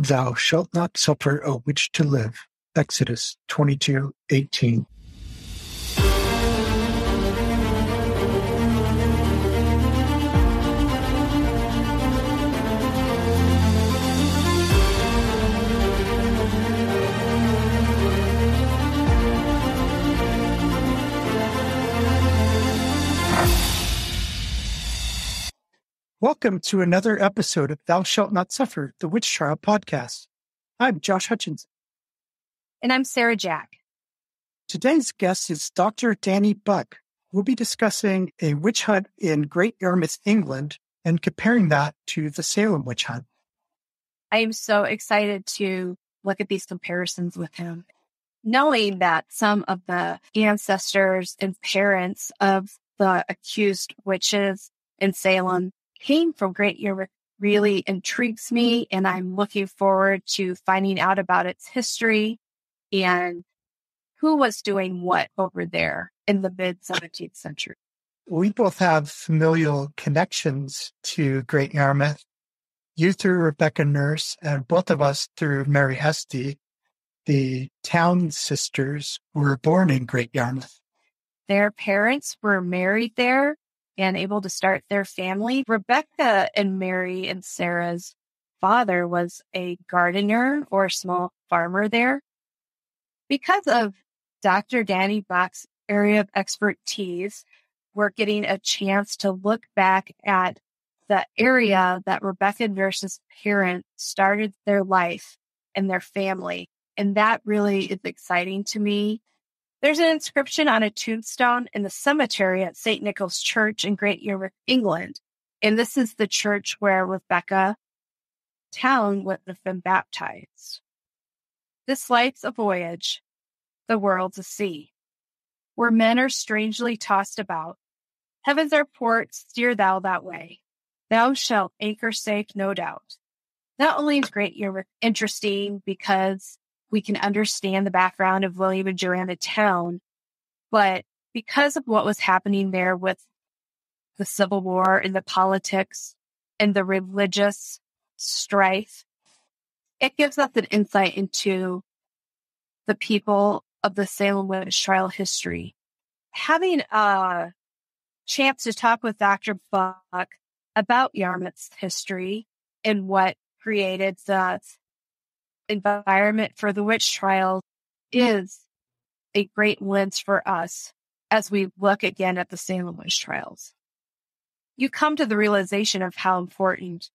Thou shalt not suffer a witch to live. Exodus 22:18. Welcome to another episode of Thou Shalt Not Suffer, the Witch Trial Podcast. I'm Josh Hutchinson. And I'm Sarah Jack. Today's guest is Dr. Danny Buck. We'll be discussing a witch hunt in Great Yarmouth, England, and comparing that to the Salem witch hunt. I am so excited to look at these comparisons with him, knowing that some of the ancestors and parents of the accused witches in Salem came from Great Yarmouth really intrigues me, and I'm looking forward to finding out about its history and who was doing what over there in the mid-17th century. We both have familial connections to Great Yarmouth. You through Rebecca Nurse, and both of us through Mary Hesty. The Town sisters were born in Great Yarmouth. Their parents were married there and able to start their family. Rebecca and Mary and Sarah's father was a gardener or small farmer there. Because of Dr. Danny Buck's area of expertise, we're getting a chance to look back at the area that Rebecca Nurse's parents started their life and their family. And that really is exciting to me. There's an inscription on a tombstone in the cemetery at St. Nicholas Church in Great Yarmouth, England. And this is the church where Rebecca Town would have been baptized. This life's a voyage, the world's a sea, where men are strangely tossed about. Heaven's our port, steer thou that way. Thou shalt anchor safe, no doubt. Not only is Great Yarmouth interesting because we can understand the background of William and Joanna Town, but because of what was happening there with the Civil War and the politics and the religious strife, it gives us an insight into the people of the Salem witch trial history. Having a chance to talk with Dr. Buck about Yarmouth's history and what created the environment for the witch trial is a great lens for us as we look again at the Salem witch trials. You come to the realization of how important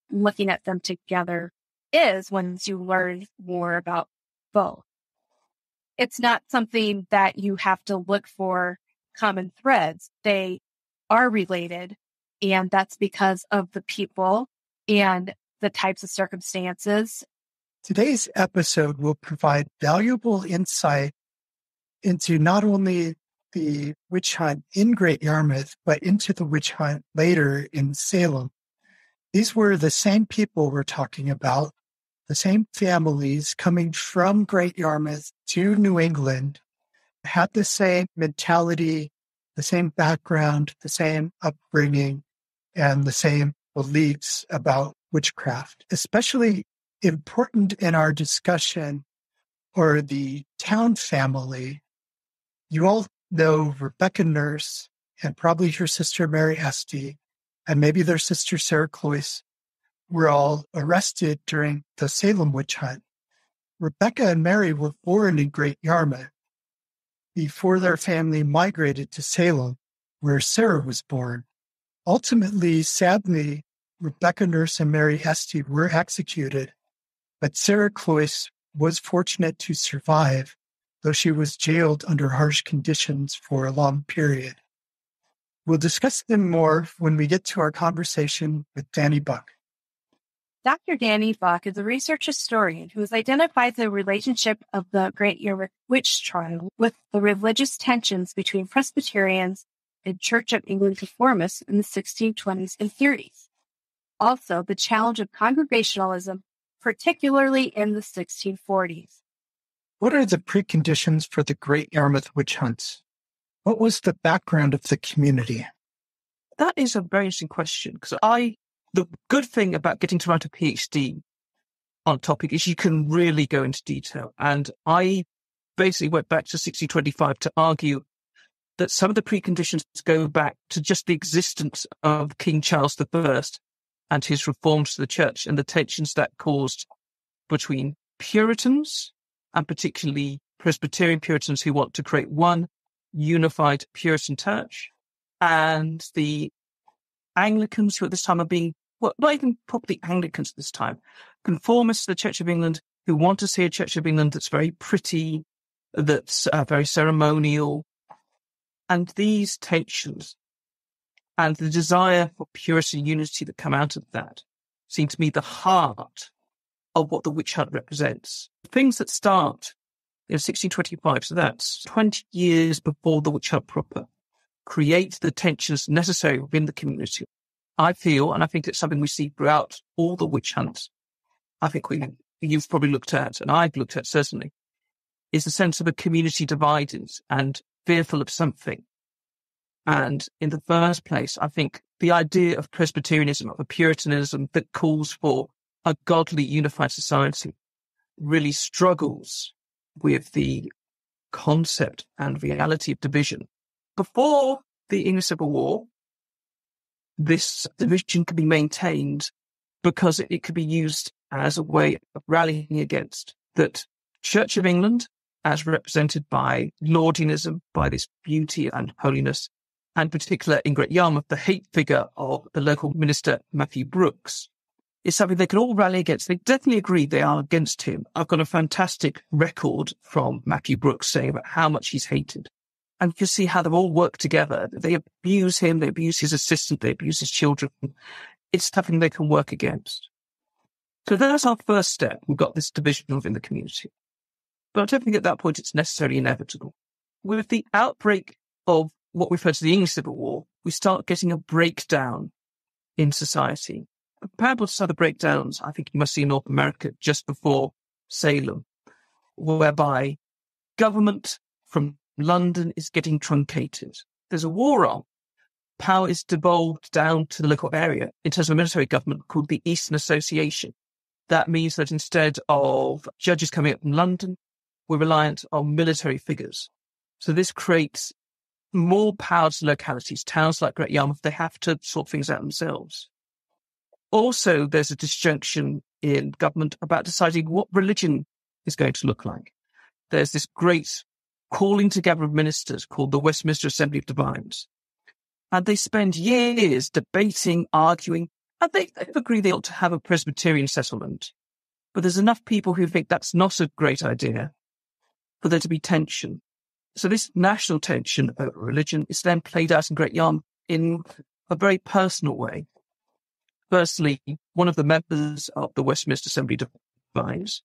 looking at them together is once you learn more about both. It's not something that you have to look for common threads. They are related, and that's because of the people and the types of circumstances. Today's episode will provide valuable insight into not only the witch hunt in Great Yarmouth, but into the witch hunt later in Salem. These were the same people we're talking about, the same families coming from Great Yarmouth to New England, had the same mentality, the same background, the same upbringing, and the same beliefs about witchcraft. Especially important in our discussion or the Town family. You all know Rebecca Nurse and probably her sister Mary Hesty, and maybe their sister Sarah Cloyce were all arrested during the Salem witch hunt. Rebecca and Mary were born in Great Yarmouth before their family migrated to Salem, where Sarah was born. Ultimately, sadly, Rebecca Nurse and Mary Hesty were executed, but Sarah Cloyce was fortunate to survive, though she was jailed under harsh conditions for a long period. We'll discuss them more when we get to our conversation with Danny Buck. Dr. Danny Buck is a research historian who has identified the relationship of the Great Yarmouth witch trial with the religious tensions between Presbyterians and Church of England conformists in the 1620s and 30s. Also, the challenge of Congregationalism, particularly in the 1640s. What are the preconditions for the Great Yarmouth witch hunts? What was the background of the community? That is a very interesting question because the good thing about getting to write a PhD on a topic is you can really go into detail. And I basically went back to 1625 to argue that some of the preconditions go back to just the existence of King Charles I and his reforms to the church and the tensions that caused between Puritans and particularly Presbyterian Puritans who want to create one unified Puritan church, and the Anglicans who at this time are being, well, not even properly Anglicans at this time, conformists to the Church of England who want to see a Church of England that's very pretty, that's very ceremonial. And these tensions and the desire for Puritan unity that come out of that seem to me the heart of what the witch hunt represents. Things that start in 1625, so that's 20 years before the witch hunt proper, create the tensions necessary within the community. I feel, and I think it's something we see throughout all the witch hunts, I think you've probably looked at, and I've looked at certainly, is the sense of a community divided and fearful of something. And in the first place, I think the idea of Presbyterianism, of a Puritanism that calls for a godly, unified society, really struggles with the concept and reality of division. Before the English Civil War, this division could be maintained because it could be used as a way of rallying against that Church of England, as represented by Laudianism, by this beauty and holiness, and in particular in Great Yarmouth, the hate figure of the local minister, Matthew Brooks, is something they can all rally against. They definitely agree they are against him. I've got a fantastic record from Matthew Brooks saying about how much he's hated. And you can see how they've all worked together. They abuse him, they abuse his assistant, they abuse his children. It's something they can work against. So that's our first step. We've got this division within the community. But I don't think at that point it's necessarily inevitable. With the outbreak of what we refer to the English Civil War, we start getting a breakdown in society. Comparable to some of the breakdowns I think you must see in North America just before Salem, whereby government from London is getting truncated. There's a war on. Power is devolved down to the local area in terms of a military government called the Eastern Association. That means that instead of judges coming up from London, we're reliant on military figures. So this creates more power to localities. Towns like Great Yarmouth, they have to sort things out themselves. Also, there's a disjunction in government about deciding what religion is going to look like. There's this great calling together of ministers called the Westminster Assembly of Divines. And they spend years debating, arguing, and they agree they ought to have a Presbyterian settlement. But there's enough people who think that's not a great idea for there to be tension. So this national tension over religion is then played out in Great Yarmouth in a very personal way. Firstly, one of the members of the Westminster Assembly of Divines,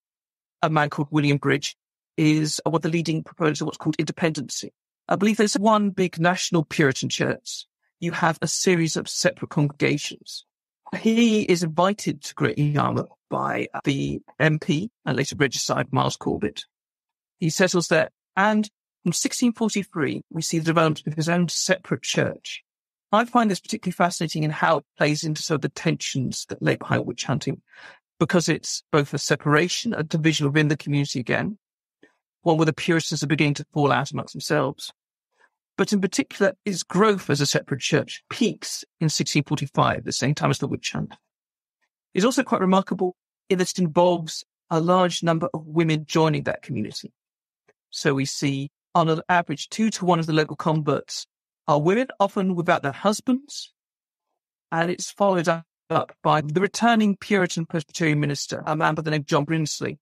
a man called William Bridge, is one of the leading proponents of what's called independency. I believe there's one big national Puritan church. You have a series of separate congregations. He is invited to Great Yarmouth by the MP and later regicide Miles Corbett. He settles there, and in 1643, we see the development of his own separate church. I find this particularly fascinating in how it plays into some of the tensions that lay behind witch hunting, because it's both a separation, a division within the community again, one where the Puritans are beginning to fall out amongst themselves. But in particular, its growth as a separate church peaks in 1645, the same time as the witch hunt. It's also quite remarkable in that it involves a large number of women joining that community. So we see, on an average, 2 to 1 of the local converts are women, often without their husbands, and it's followed up by the returning Puritan Presbyterian minister, a man by the name of John Brinsley,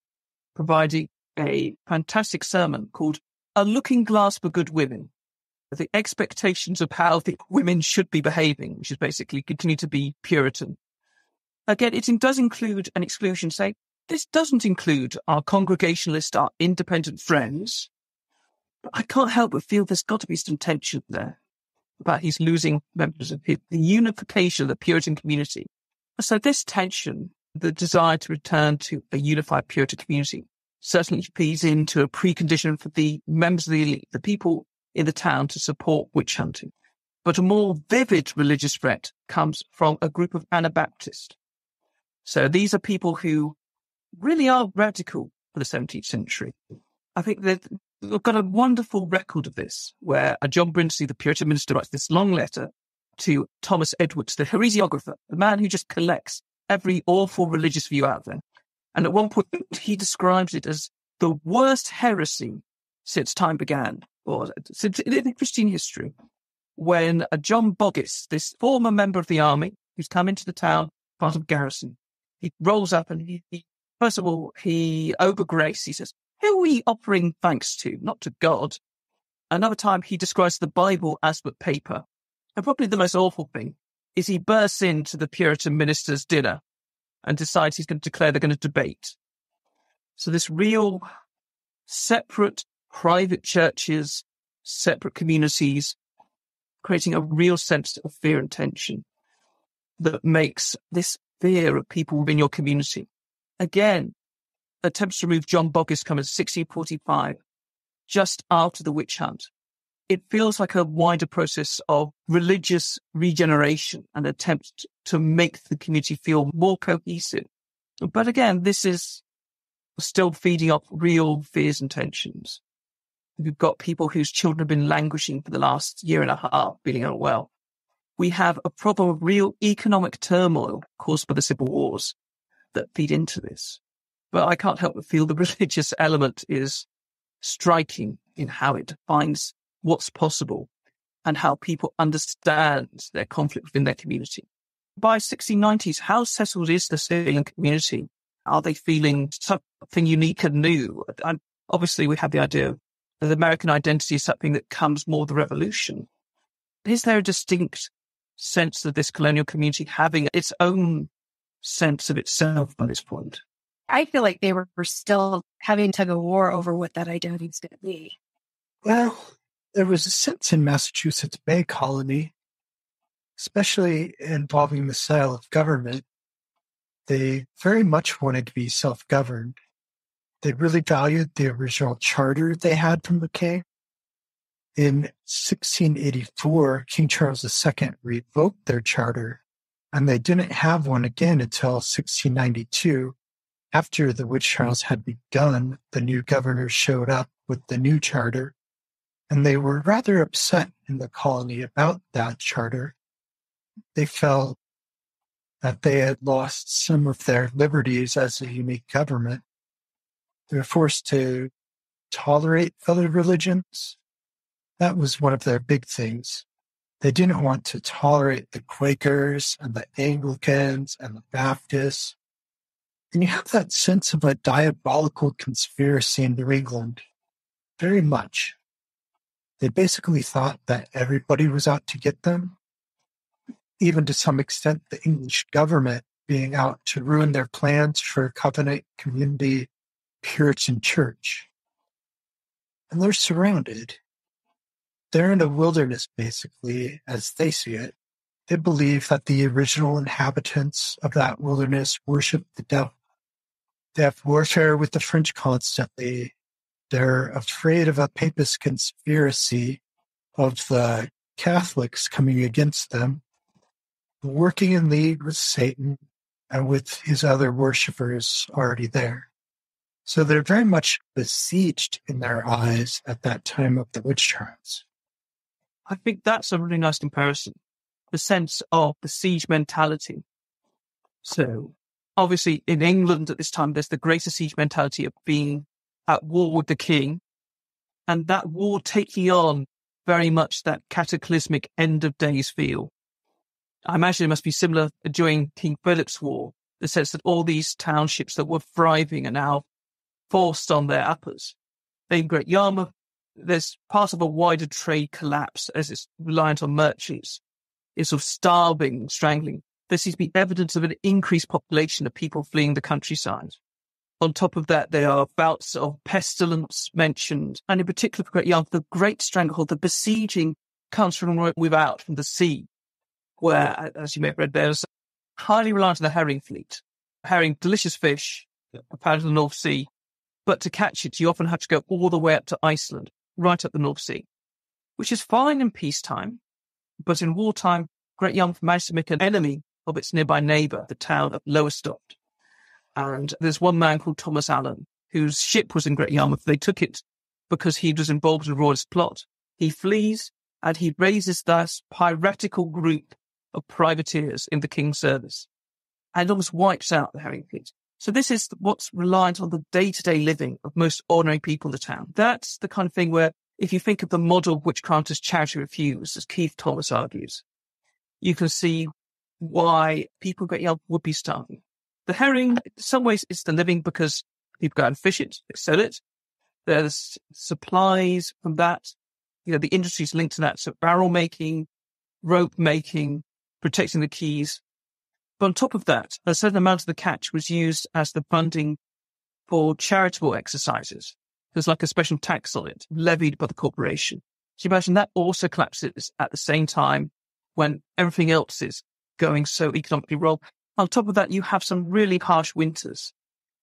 providing a fantastic sermon called A Looking Glass for Good Women, the expectations of how the women should be behaving, which is basically continue to be Puritan. Again, it does include an exclusion saying, this doesn't include our Congregationalist, our independent friends. But I can't help but feel there's got to be some tension there about he's losing members of the unification of the Puritan community. So this tension, the desire to return to a unified Puritan community, certainly feeds into a precondition for the members of the elite, the people in the town, to support witch hunting. But a more vivid religious threat comes from a group of Anabaptists. So these are people who really are radical for the 17th century. I think that we've got a wonderful record of this, where John Brindisi, the Puritan minister, writes this long letter to Thomas Edwards, the heresiographer, the man who just collects every awful religious view out there. And at one point, he describes it as the worst heresy since time began, or since in Christian history, when John Boggis, this former member of the army, who's come into the town, part of garrison, he rolls up and he first of all, over grace, he says, who are we offering thanks to? Not to God. Another time, he describes the Bible as but paper. And probably the most awful thing is he bursts into the Puritan minister's dinner and decides he's going to declare they're going to debate. So this real separate private churches, separate communities, creating a real sense of fear and tension that makes this fear of people within your community. Again, attempts to remove John Boggis come in 1645, just after the witch hunt. It feels like a wider process of religious regeneration, an attempt to make the community feel more cohesive. But again, this is still feeding off real fears and tensions. We've got people whose children have been languishing for the last year and a half, feeling unwell. We have a problem of real economic turmoil caused by the civil wars that feed into this. But I can't help but feel the religious element is striking in how it defines what's possible and how people understand their conflict within their community. By 1690s, how settled is the Salem community? Are they feeling something unique and new? And obviously, we have the idea that American identity is something that comes more with the revolution. Is there a distinct sense of this colonial community having its own sense of itself by this point? I feel like they were still having tug of war over what that identity is going to be. Well, there was a sense in Massachusetts Bay Colony, especially involving the style of government. They very much wanted to be self-governed. They really valued the original charter they had from the king. In 1684, King Charles II revoked their charter, and they didn't have one again until 1692. After the witch trials had begun, the new governor showed up with the new charter, and they were rather upset in the colony about that charter. They felt that they had lost some of their liberties as a unique government. They were forced to tolerate other religions. That was one of their big things. They didn't want to tolerate the Quakers and the Anglicans and the Baptists. And you have that sense of a diabolical conspiracy in New England, very much. They basically thought that everybody was out to get them, even to some extent the English government being out to ruin their plans for a covenant community Puritan church. And they're surrounded. They're in a wilderness, basically, as they see it. They believe that the original inhabitants of that wilderness worship the devil. They have warfare with the French constantly. They're afraid of a papist conspiracy of the Catholics coming against them, working in league with Satan and with his other worshippers already there. So they're very much besieged in their eyes at that time of the witch trials. I think that's a really nice comparison. The sense of the siege mentality. So obviously, in England at this time, there's the greater siege mentality of being at war with the king, and that war taking on very much that cataclysmic end of days feel. I imagine it must be similar during King Philip's War, the sense that all these townships that were thriving are now forced on their uppers. In Great Yarmouth, there's part of a wider trade collapse as it's reliant on merchants. It's sort of starving, strangling. There seems to be evidence of an increased population of people fleeing the countryside. On top of that, there are bouts of pestilence mentioned, and in particular for Great Yarmouth, the Great Stranglehold, the besieging comes from without, from the sea, where, as you may have read, there's highly reliant on the herring fleet. Herring, delicious fish, found in the North Sea, but to catch it, you often have to go all the way up to Iceland, right up the North Sea, which is fine in peacetime, but in wartime, Great Yarmouth managed to make an enemy of its nearby neighbour, the town of Lowestoft. And there's one man called Thomas Allen, whose ship was in Great Yarmouth. They took it because he was involved in a royalist plot. He flees and he raises this piratical group of privateers in the king's service and almost wipes out the herring fleet. So this is what's reliant on the day-to-day living of most ordinary people in the town. That's the kind of thing where if you think of the model of witchcraft as charity refused, as Keith Thomas argues, you can see why people in Great Yarmouth would be starving. The herring, in some ways, is the living because people go out and fish it, they sell it. There's supplies from that. You know, the industry's linked to that. So barrel making, rope making, protecting the quays. But on top of that, a certain amount of the catch was used as the funding for charitable exercises. There's like a special tax on it, levied by the corporation. So you imagine that also collapses at the same time when everything else is going so economically wrong. On top of that, you have some really harsh winters.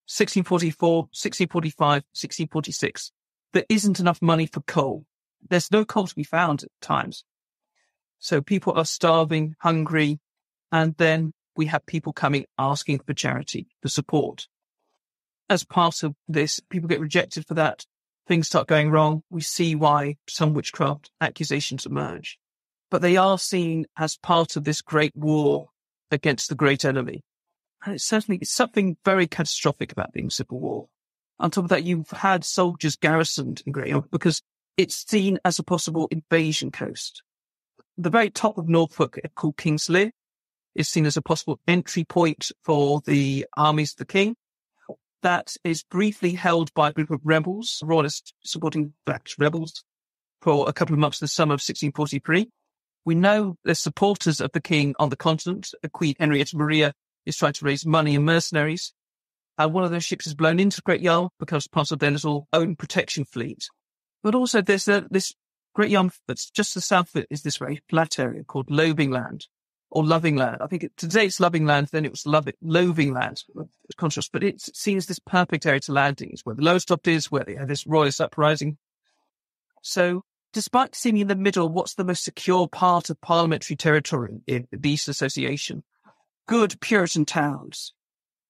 1644, 1645, 1646. There isn't enough money for coal. There's no coal to be found at times. So people are starving, hungry, and then we have people coming asking for charity, for support. As part of this, people get rejected for that. Things start going wrong. We see why some witchcraft accusations emerge. But they are seen as part of this great war against the great enemy. And it's something very catastrophic about being civil war. On top of that, you've had soldiers garrisoned in Great Yarmouth because it's seen as a possible invasion coast. The very top of Norfolk, called King's Lear, is seen as a possible entry point for the armies of the king. That is briefly held by a group of rebels, royalists supporting black rebels, for a couple of months in the summer of 1643. We know there's supporters of the king on the continent. Queen Henrietta Maria is trying to raise money and mercenaries. And one of those ships is blown into Great Yarmouth because part of their little own protection fleet. But also there's this Great Yarmouth that's just to the south of it is this very flat area called Loaving Land or Loving Land. I think today it's Loving Land, then it was Loaving Land. It's conscious, but it's seen as this perfect area to landing. It's where the Lowestoft is, where they had this royalist uprising. So despite seeming in the middle, what's the most secure part of parliamentary territory in the East Association? Good Puritan towns,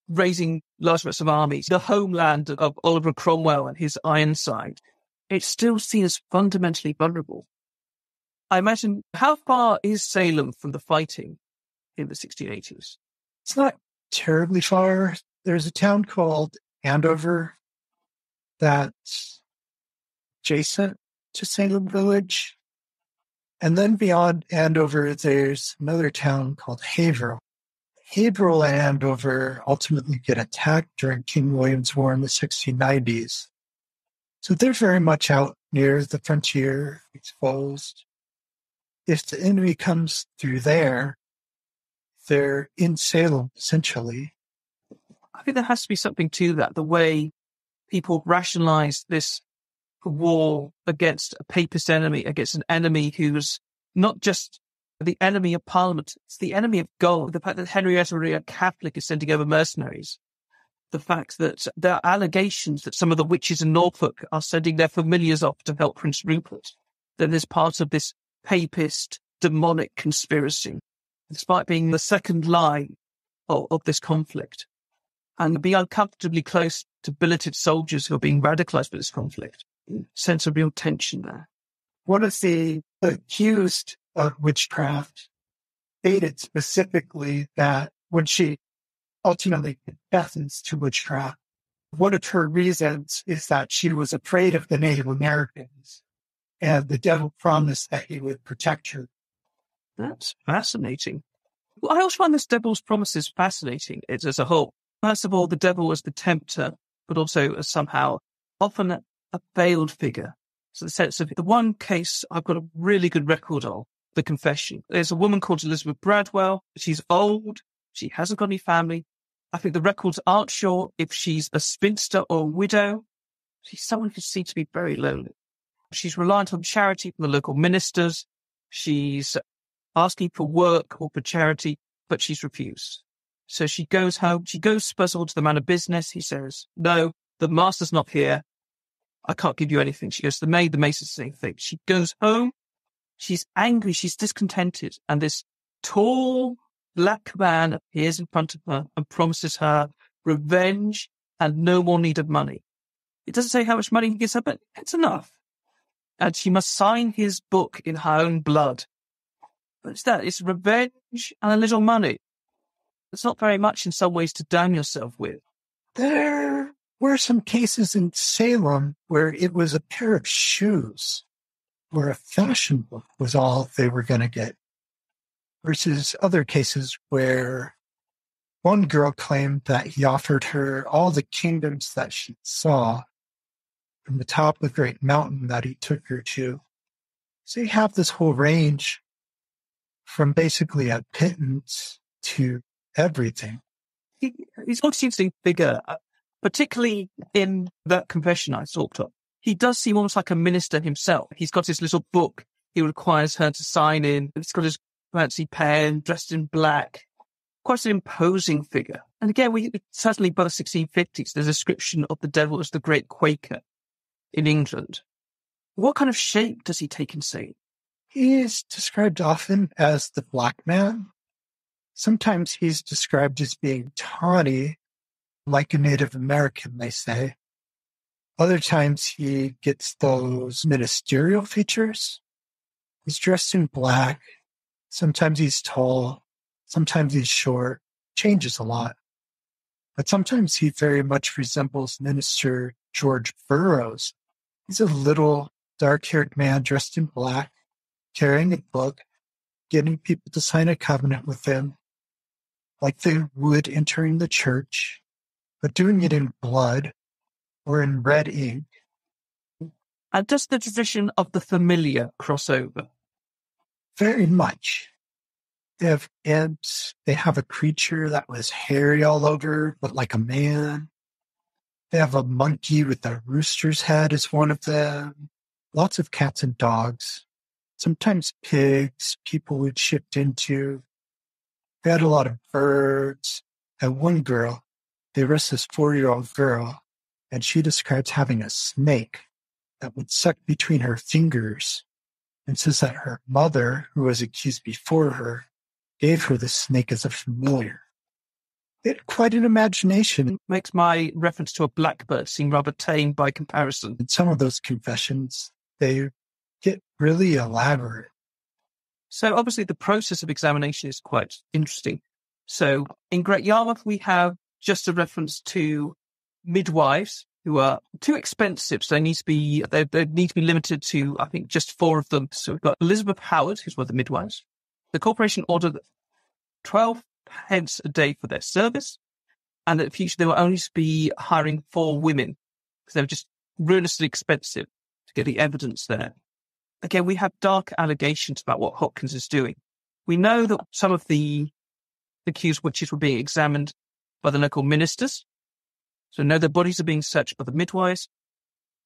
raising large amounts of armies, the homeland of Oliver Cromwell and his Ironside. It's still seen as fundamentally vulnerable. I imagine, how far is Salem from the fighting in the 1680s? It's not terribly far. There's a town called Andover that's adjacent to Salem Village. And then beyond Andover, there's another town called Haverhill. Haverhill and Andover ultimately get attacked during King William's War in the 1690s. So they're very much out near the frontier, exposed. If the enemy comes through there, they're in Salem, essentially. I think there has to be something to that, the way people rationalize this war against a papist enemy, against an enemy who's not just the enemy of Parliament, it's the enemy of God. The fact that Henrietta Maria Catholic is sending over mercenaries. The fact that there are allegations that some of the witches in Norfolk are sending their familiars off to help Prince Rupert. That there's part of this papist, demonic conspiracy, despite being the second line of this conflict. And be uncomfortably close to billeted soldiers who are being radicalized by this conflict. Sense of real tension there. One of the accused of witchcraft stated specifically that when she ultimately confesses to witchcraft, one of her reasons is that she was afraid of the Native Americans and the devil promised that he would protect her. That's fascinating. Well, I also find this devil's promises fascinating as a whole. First of all, the devil as the tempter, but also as somehow often a veiled figure. So the sense of the one case I've got a really good record of, the confession. There's a woman called Elizabeth Bradwell. She's old. She hasn't got any family. I think the records aren't sure if she's a spinster or a widow. She's someone who seems to be very lonely. She's reliant on charity from the local ministers. She's asking for work or for charity, but she's refused. So she goes home. She goes first of all to the man of business. He says, no, the master's not here. I can't give you anything. She goes to the maid. The maid says the same thing. She goes home. She's angry. She's discontented. And this tall black man appears in front of her and promises her revenge, and no more need of money. It doesn't say how much money he gives her, but it's enough. And she must sign his book in her own blood. But it's that. It's revenge and a little money. It's not very much in some ways to damn yourself with. There were some cases in Salem where it was a pair of shoes, where a fashion book was all they were going to get, versus other cases where one girl claimed that he offered her all the kingdoms that she saw from the top of the great mountain that he took her to. So you have this whole range from basically a pittance to everything. He's an interesting figure, particularly in that confession I talked of. He does seem almost like a minister himself. He's got his little book he requires her to sign in. He's got his fancy pen, dressed in black. Quite an imposing figure. And again, certainly by the 1650s, there's a description of the devil as the great Quaker in England. What kind of shape does he take in Salem? He is described often as the black man. Sometimes he's described as being tawny, like a Native American, they say. Other times he gets those ministerial features. He's dressed in black. Sometimes he's tall. Sometimes he's short. Changes a lot. But sometimes he very much resembles Minister George Burroughs. He's a little dark-haired man dressed in black, carrying a book, getting people to sign a covenant with him, like they would entering the church, but doing it in blood or in red ink. And does the tradition of the familiar cross over? Very much. They have imps. They have a creature that was hairy all over, but like a man. They have a monkey with a rooster's head as one of them. Lots of cats and dogs. Sometimes pigs people would shift into. They had a lot of birds. And one girl, they arrest this 4-year-old girl, and she describes having a snake that would suck between her fingers, and says that her mother, who was accused before her, gave her the snake as a familiar. They had quite an imagination. It makes my reference to a blackbird seem rather tame by comparison. In some of those confessions, they get really elaborate. So obviously the process of examination is quite interesting. So in Great Yarmouth, we have just a reference to midwives who are too expensive. So they need to be limited to, I think, just 4 of them. So we've got Elizabeth Howard, who's one of the midwives. The corporation ordered 12 pence a day for their service. And in the future, they will only be hiring 4 women because they were just ruinously expensive to get the evidence there. Again, we have dark allegations about what Hopkins is doing. We know that some of the accused witches were being examined by the local ministers. So no, their bodies are being searched by the midwives.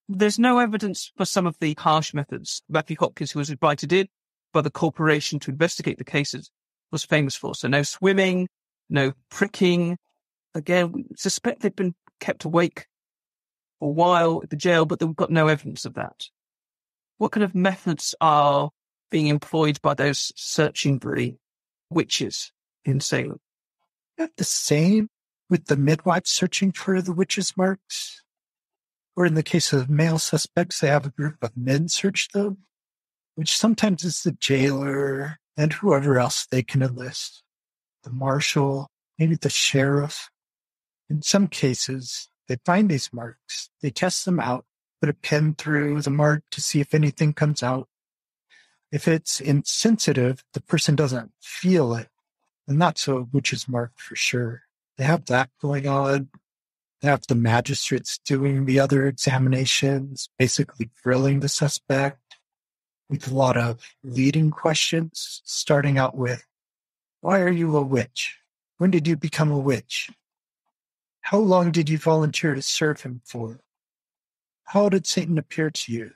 There's no evidence for some of the harsh methods Matthew Hopkins, who was invited in by the corporation to investigate the cases, was famous for. So no swimming, no pricking. Again, we suspect they've been kept awake for a while at the jail, but we've got no evidence of that. What kind of methods are being employed by those searching for the witches in Salem? Not the same with the midwives searching for the witches' marks. Or in the case of male suspects, they have a group of men search them, which sometimes is the jailer and whoever else they can enlist. The marshal, maybe the sheriff. In some cases, they find these marks. They test them out, put a pen through the mark to see if anything comes out. If it's insensitive, the person doesn't feel it, then that's a witch's mark for sure. They have that going on. They have the magistrates doing the other examinations, basically grilling the suspect with a lot of leading questions, starting out with, why are you a witch? When did you become a witch? How long did you volunteer to serve him for? How did Satan appear to you?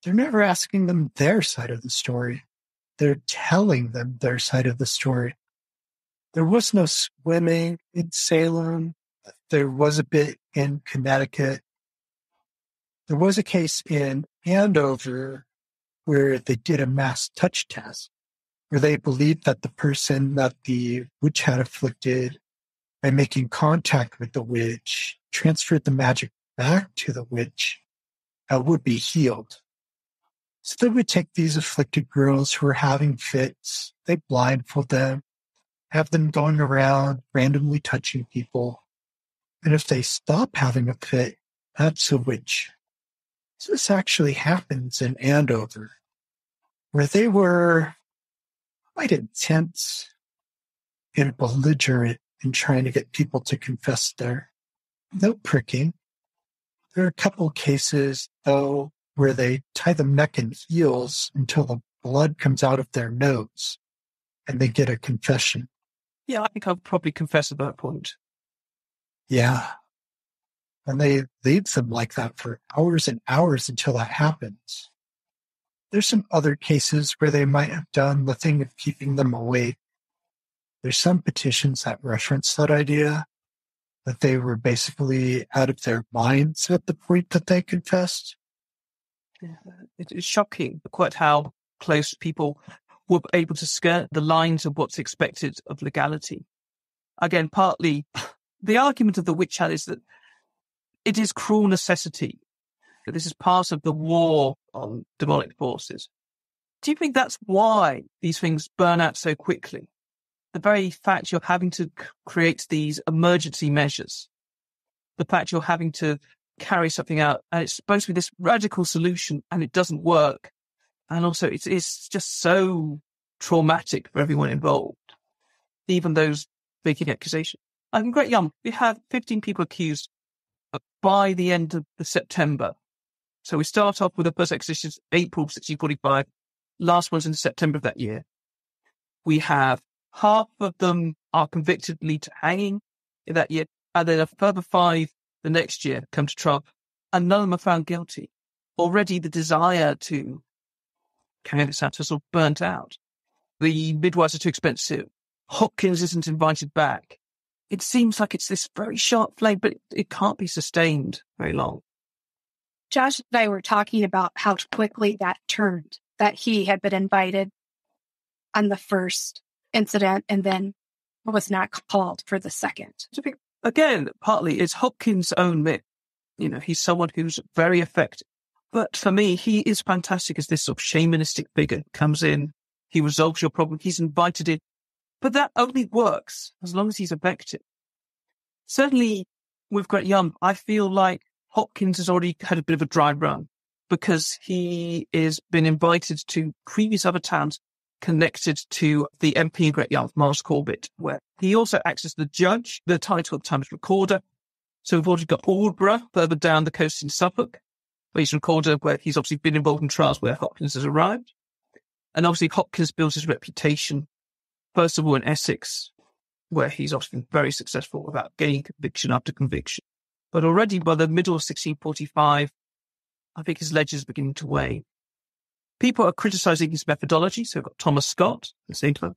They're never asking them their side of the story. They're telling them their side of the story. There was no swimming in Salem. There was a bit in Connecticut. There was a case in Andover where they did a mass touch test, where they believed that the person that the witch had afflicted by making contact with the witch, transferred the magic back to the witch, would be healed. So they would take these afflicted girls who were having fits, they blindfold them, have them going around randomly touching people. And if they stop having a fit, that's a witch. So this actually happens in Andover, where they were quite intense and belligerent in trying to get people to confess there. No pricking. There are a couple cases, though, where they tie them neck and heels until the blood comes out of their nose and they get a confession. Yeah, I think I'll probably confess at that point. Yeah. And they leave them like that for hours and hours until that happens. There's some other cases where they might have done the thing of keeping them awake. There's some petitions that reference that idea, that they were basically out of their minds at the point that they confessed. It is shocking quite how close people were able to skirt the lines of what's expected of legality. Again, partly the argument of the witch hunt is that it is cruel necessity. That this is part of the war on demonic forces. Do you think that's why these things burn out so quickly? The very fact you're having to create these emergency measures, the fact you're having to carry something out, and it's supposed to be this radical solution, and it doesn't work. And also, it's just so traumatic for everyone involved, even those making accusations. Like in Great Yarmouth, we have 15 people accused by the end of September. So we start off with the first accusation, April 1645. Last one's in September of that year. We have half of them are convicted, lead to hanging in that year, and then a further 5 the next year come to trial, and none of them are found guilty. Already the desire to carry this out is sort of burnt out. The midwives are too expensive. Hopkins isn't invited back. It seems like it's this very sharp flame, but it can't be sustained very long. Josh and I were talking about how quickly that turned, that he had been invited on the first incident and then was not called for the second. Again, partly it's Hopkins' own myth. You know, he's someone who's very effective. But for me, he is fantastic as this sort of shamanistic figure. Comes in, he resolves your problem, he's invited in. But that only works as long as he's effective. Certainly with Great Yarmouth, I feel like Hopkins has already had a bit of a dry run because he has been invited to previous other towns connected to the MP in Great Yarmouth, Miles Corbett, where he also acts as the judge, the title at the time is recorder. So we've already got Aldborough further down the coast in Suffolk, where he's recorder, where he's obviously been involved in trials where Hopkins has arrived. And obviously Hopkins builds his reputation, first of all in Essex, where he's obviously been very successful about gaining conviction after conviction. But already by the middle of 1645, I think his ledger is beginning to wane. People are criticising his methodology. So we've got Thomas Scott.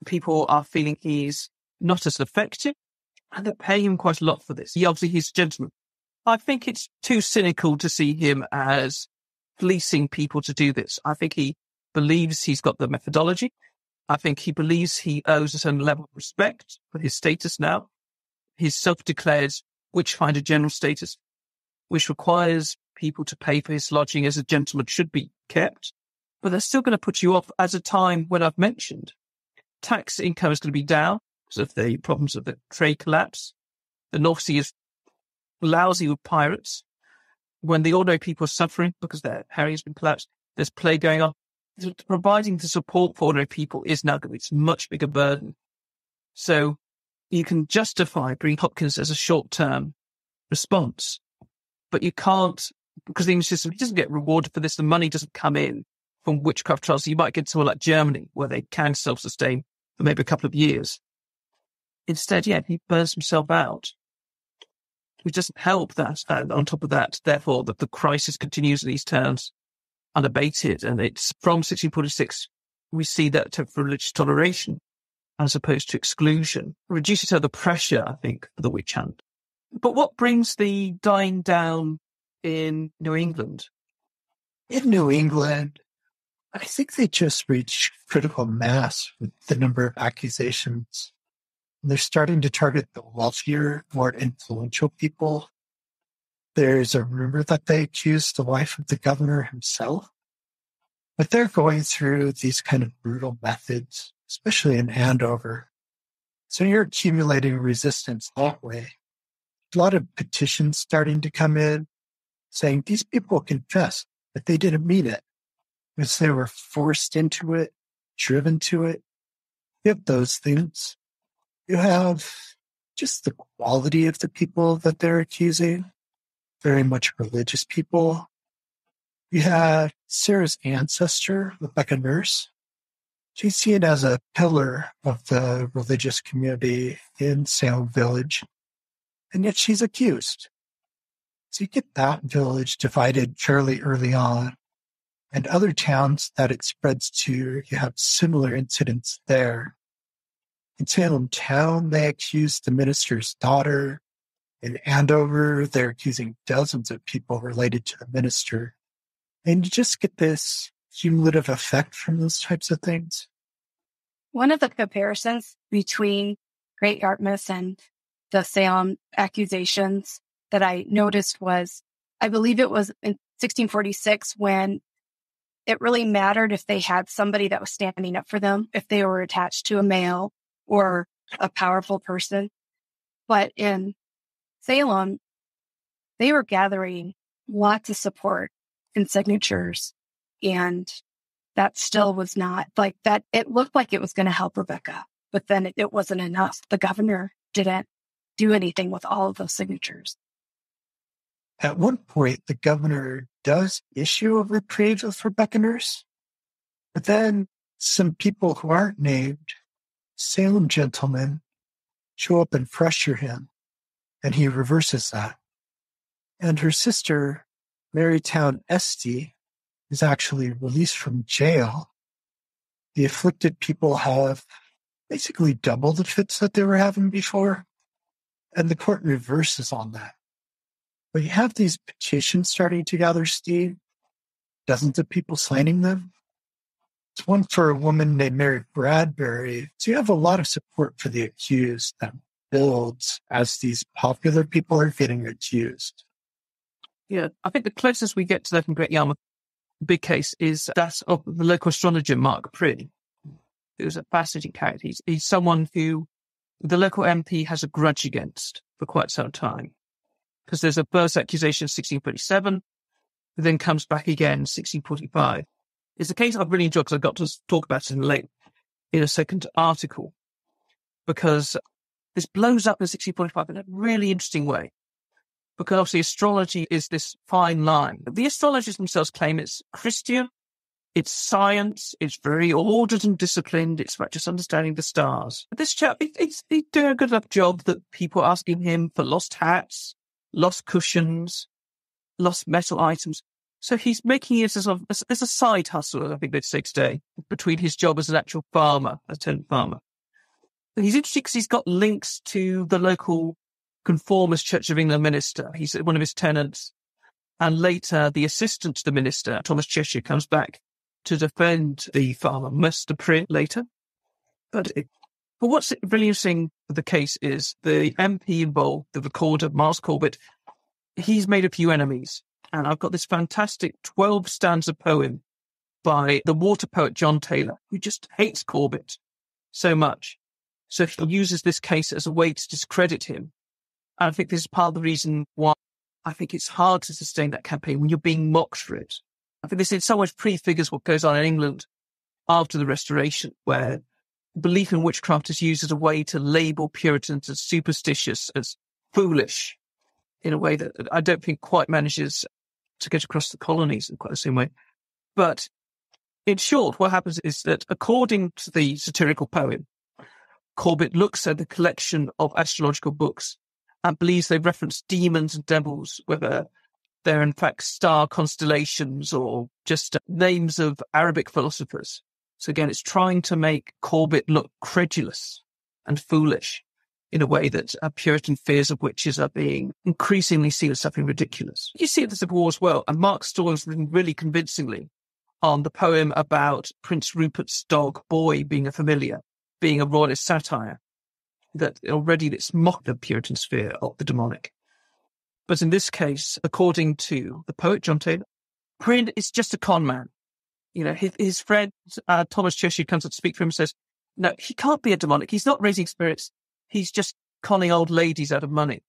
People are feeling he's not as effective, and they're paying him quite a lot for this. He's a gentleman. I think it's too cynical to see him as fleecing people to do this. I think he believes he's got the methodology. I think he believes he owes a certain level of respect for his status now. His self-declared witch-finder general status, which requires people to pay for his lodging as a gentleman should be kept. But they're still going to put you off at a time when I've mentioned tax income is going to be down because of the problems of the trade collapse. The North Sea is lousy with pirates. When the ordinary people are suffering because their area has been collapsed, there's plague going on. Providing the support for ordinary people is now going to be a much bigger burden. So you can justify bringing Hopkins as a short-term response, but you can't, because the English system, he doesn't get rewarded for this. The money doesn't come in from witchcraft trials. So you might get somewhere like Germany, where they can self-sustain for maybe a couple of years. Instead, he burns himself out, which doesn't help that. And on top of that, therefore, that the crisis continues in these towns unabated. And it's from 1646, we see that for religious toleration, as opposed to exclusion, reduces to the pressure, I think, for the witch hunt. But what brings the dying down in New England? In New England, I think they just reached critical mass with the number of accusations And they're starting to target the wealthier, more influential people. There's a rumor that they accused the wife of the governor himself. But they're going through these kind of brutal methods, especially in Andover. So you're accumulating resistance that way. A lot of petitions starting to come in saying these people confess that they didn't mean it because they were forced into it, driven to it. You have those things. You have just the quality of the people that they're accusing, very much religious people. You have Sarah's ancestor, Rebecca Nurse. She's seen as a pillar of the religious community in Salem Village, and yet she's accused. So you get that village divided fairly early on, and other towns that it spreads to, you have similar incidents there. In Salem town, they accused the minister's daughter. In Andover, they're accusing dozens of people related to the minister. And you just get this cumulative effect from those types of things. One of the comparisons between Great Yarmouth and the Salem accusations that I noticed was, I believe it was in 1646 when it really mattered if they had somebody that was standing up for them, if they were attached to a male or a powerful person. But in Salem, they were gathering lots of support and signatures, and that still was not like that. It looked like it was going to help Rebecca, but then it wasn't enough. The governor didn't do anything with all of those signatures. At one point, the governor does issue a reprieve of Rebecca Nurse, but then some people who aren't named, Salem gentlemen, show up and pressure him, and he reverses that. And her sister, Marytown Esty, is actually released from jail. The afflicted people have basically double the fits that they were having before, and the court reverses on that. But you have these petitions starting to gather steam, dozens of people signing them. It's one for a woman named Mary Bradbury. So you have a lot of support for the accused that builds as these popular people are getting accused. Yeah, I think the closest we get to that in Great Yarmouth big case is that of the local astrologer, Mark Prynne, who's a fascinating character. He's someone who the local MP has a grudge against for quite some time. Because there's a first accusation in 1637, then comes back again in 1645. It's a case I've really enjoyed because I got to talk about it in a second article, because this blows up in 1645 in a really interesting way. Because obviously astrology is this fine line. The astrologers themselves claim it's Christian, it's science, it's very ordered and disciplined, it's about just understanding the stars. But this chap, he's doing a good enough job that people are asking him for lost hats, lost cushions, lost metal items. So he's making it as a side hustle, I think they'd say today, between his job as an actual farmer, a tenant farmer. But he's interesting because he's got links to the local Conformist Church of England minister. He's one of his tenants. And later, the assistant to the minister, Thomas Cheshire, comes back to defend the farmer, Mr. Prynne, later. But what's really interesting with the case is the MP involved, the recorder, Miles Corbett, he's made a few enemies. And I've got this fantastic 12-stanza poem by the water poet John Taylor, who just hates Corbett so much. So he uses this case as a way to discredit him. And I think this is part of the reason why I think it's hard to sustain that campaign when you're being mocked for it. I think this in some ways prefigures what goes on in England after the Restoration, where belief in witchcraft is used as a way to label Puritans as superstitious, as foolish, in a way that I don't think quite manages to get across the colonies in quite the same way. But in short, what happens is that according to the satirical poem, Corbett looks at the collection of astrological books and believes they reference demons and devils, whether they're in fact star constellations or just names of Arabic philosophers. So again, it's trying to make Corbett look credulous and foolish in a way that Puritan fears of witches are being increasingly seen as something ridiculous. You see it in the Civil War as well, and Mark Stalling's written really convincingly on the poem about Prince Rupert's dog, Boy, being a familiar, being a royalist satire. that already it's mocked the Puritan sphere of the demonic. But in this case, according to the poet John Taylor, Prynne is just a con man. His friend Thomas Cheshire comes up to speak for him and says, no, he can't be a demonic. He's not raising spirits. He's just conning old ladies out of money.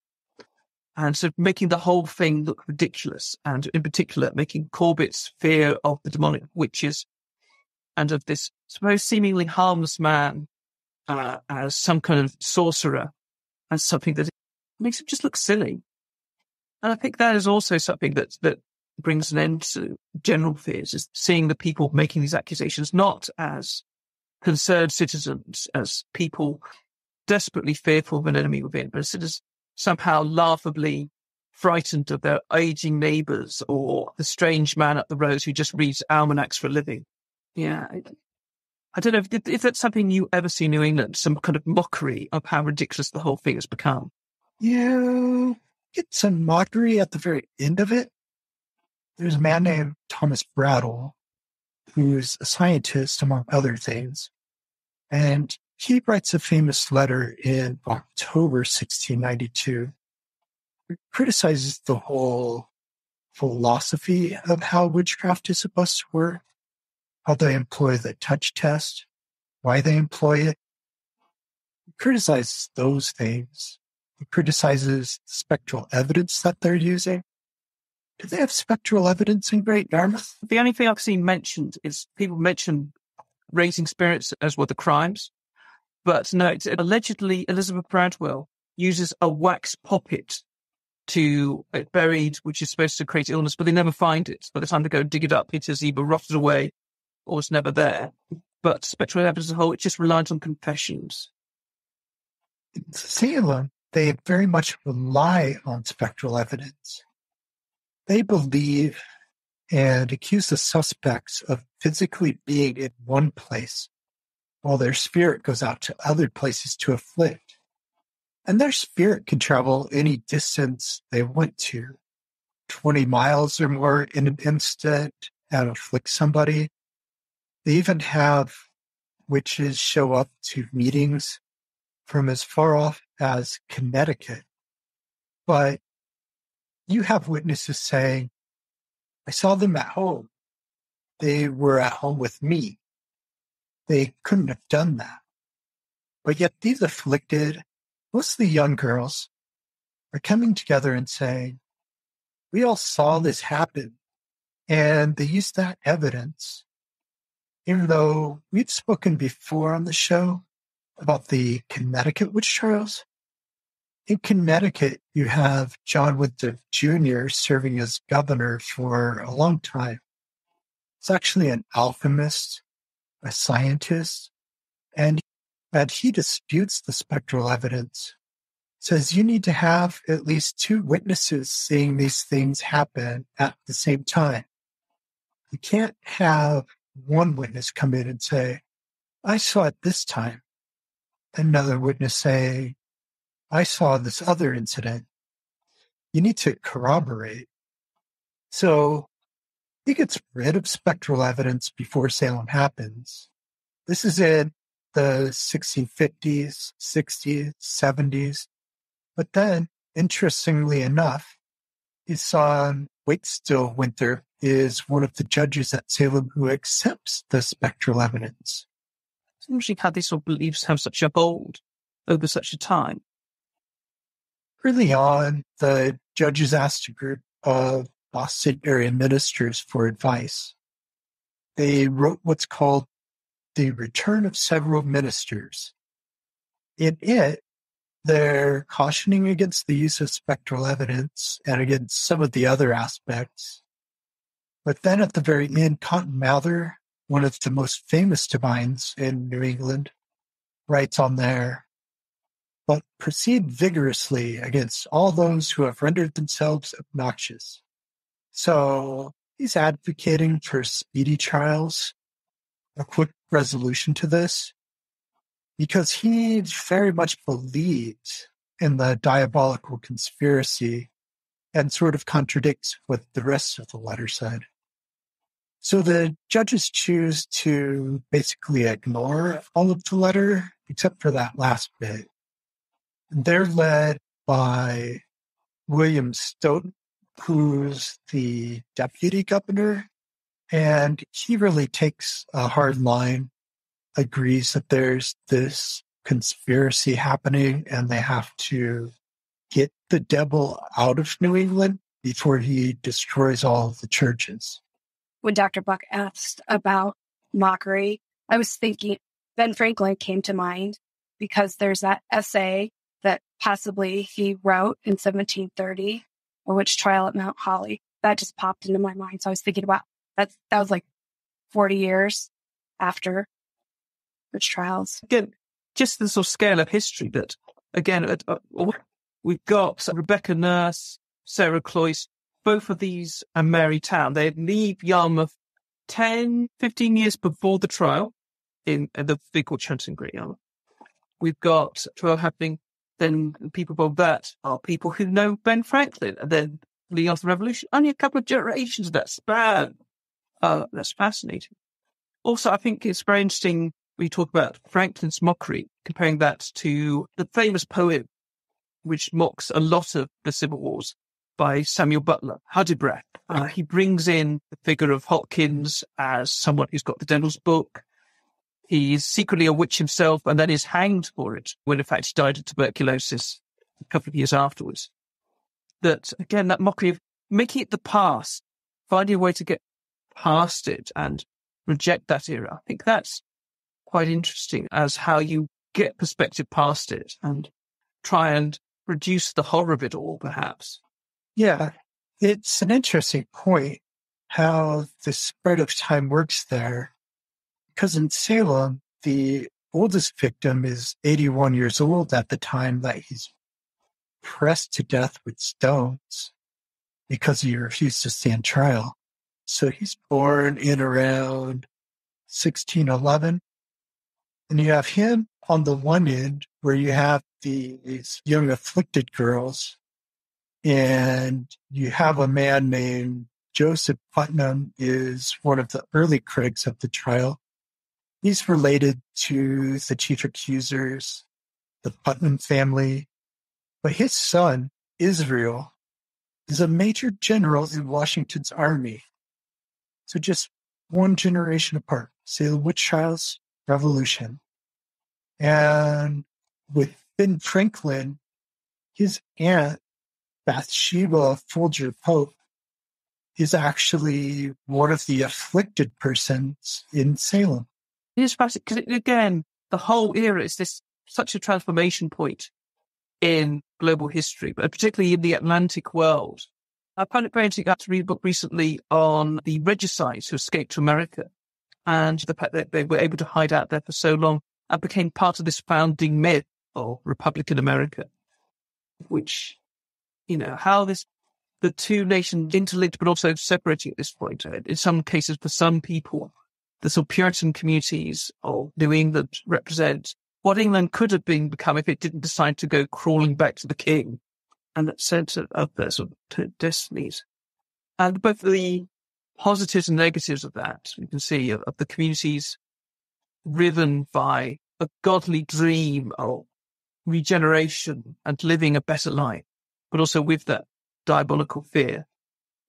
And so making the whole thing look ridiculous. And in particular, making Corbett's fear of the demonic witches and of this supposed seemingly harmless man as some kind of sorcerer, as something that makes him just look silly. And I think that is also something that brings an end to general fears, is seeing the people making these accusations not as concerned citizens, as people desperately fearful of an enemy within, but as somehow laughably frightened of their aging neighbours or the strange man up the road who just reads almanacs for a living. Yeah. I don't know if that's something you ever see in New England, some kind of mockery of how ridiculous the whole thing has become. You get some mockery at the very end of it. There's a man named Thomas Brattle, who's a scientist, among other things. And he writes a famous letter in October 1692. He criticizes the whole philosophy of how witchcraft is supposed to work, how they employ the touch test, why they employ it. He criticizes those things. He criticizes the spectral evidence that they're using. Do they have spectral evidence in Great Yarmouth? The only thing I've seen mentioned is people mention raising spirits as were the crimes. But no, it's allegedly Elizabeth Bradwell uses a wax poppet to it buried, which is supposed to create illness, but they never find it. By the time they go dig it up, it has either rotted away or it's never there. But spectral evidence as a whole, it just relies on confessions. In Salem, they very much rely on spectral evidence. They believe and accuse the suspects of physically being in one place while their spirit goes out to other places to afflict. And their spirit can travel any distance they want to, 20 miles or more in an instant, and afflict somebody. They even have witches show up to meetings from as far off as Connecticut. But you have witnesses saying, I saw them at home. They were at home with me. They couldn't have done that. But yet these afflicted, mostly young girls, are coming together and saying, we all saw this happen. And they use that evidence. Even though we've spoken before on the show about the Connecticut witch trials, in Connecticut, you have John Winthrop Jr. serving as governor for a long time. He's actually an alchemist, a scientist, and he disputes the spectral evidence. Says you need to have at least 2 witnesses seeing these things happen at the same time. You can't have one witness come in and say, I saw it this time. Another witness say, I saw this other incident. You need to corroborate. So he gets rid of spectral evidence before Salem happens. This is in the 1650s, 60s, 70s. But then, interestingly enough, his son, Waitstill Winthrop, is one of the judges at Salem who accepts the spectral evidence. It's interesting how these sort of beliefs have such a hold over such a time. Early on, the judges asked a group of Boston area ministers for advice. They wrote what's called The Return of Several Ministers. In it, they're cautioning against the use of spectral evidence and against some of the other aspects. But then at the very end, Cotton Mather, one of the most famous divines in New England, writes on there, but proceed vigorously against all those who have rendered themselves obnoxious. So he's advocating for speedy trials, a quick resolution to this, because he very much believes in the diabolical conspiracy and sort of contradicts what the rest of the letter said. So the judges choose to basically ignore all of the letter, except for that last bit. They're led by William Stoughton, who's the deputy governor, and he really takes a hard line, agrees that there's this conspiracy happening and they have to get the devil out of New England before he destroys all of the churches. When Dr. Buck asked about mockery, I was thinking Ben Franklin came to mind because there's that essay that possibly he wrote in 1730, A Witch Trial at Mount Holly. That just popped into my mind. So I was thinking about that was like 40 years after witch trials. Again, just the sort of scale of history that, again, we've got Rebecca Nurse, Sarah Cloyce, both of these are Mary Town. They leave Yarmouth 10, 15 years before the trial in the big witch hunt in Great Yarmouth. We've got trial happening. Then people above that are people who know Ben Franklin, and then leading on to the Revolution. Only a couple of generations of that span. That's fascinating. Also, I think it's very interesting when you talk about Franklin's mockery, comparing that to the famous poem, which mocks a lot of the Civil Wars, by Samuel Butler, Hudibras. He brings in the figure of Hopkins as someone who's got the devil's book. He's secretly a witch himself and then is hanged for it, when in fact he died of tuberculosis a couple of years afterwards. That, again, that mockery of making it the past, finding a way to get past it and reject that era. I think that's quite interesting as how you get perspective past it and try and reduce the horror of it all, perhaps. Yeah, it's an interesting point how the spread of time works there. Because in Salem, the oldest victim is 81 years old at the time that he's pressed to death with stones because he refused to stand trial. So he's born in around 1611. And you have him on the one end where you have these young afflicted girls, and you have a man named Joseph Putnam is one of the early critics of the trial. He's related to the chief accusers, the Putnam family, but his son, Israel, is a major general in Washington's army. So just one generation apart, Salem witch trials, revolution. And with Ben Franklin, his aunt, Bathsheba Folger Pope, is actually one of the afflicted persons in Salem. It is fascinating because, again, the whole era is such a transformation point in global history, but particularly in the Atlantic world. I found it very interesting. I had to read a book recently on the regicides who escaped to America and the fact that they were able to hide out there for so long and became part of this founding myth of Republican America, which, how the two nations interlinked but also separating at this point. In some cases, for some people, the sort of Puritan communities of New England represent what England could have become if it didn't decide to go crawling back to the king, and that sense of their sort of destinies. And both the positives and negatives of that, you can see, of the communities driven by a godly dream of regeneration and living a better life, but also with that diabolical fear.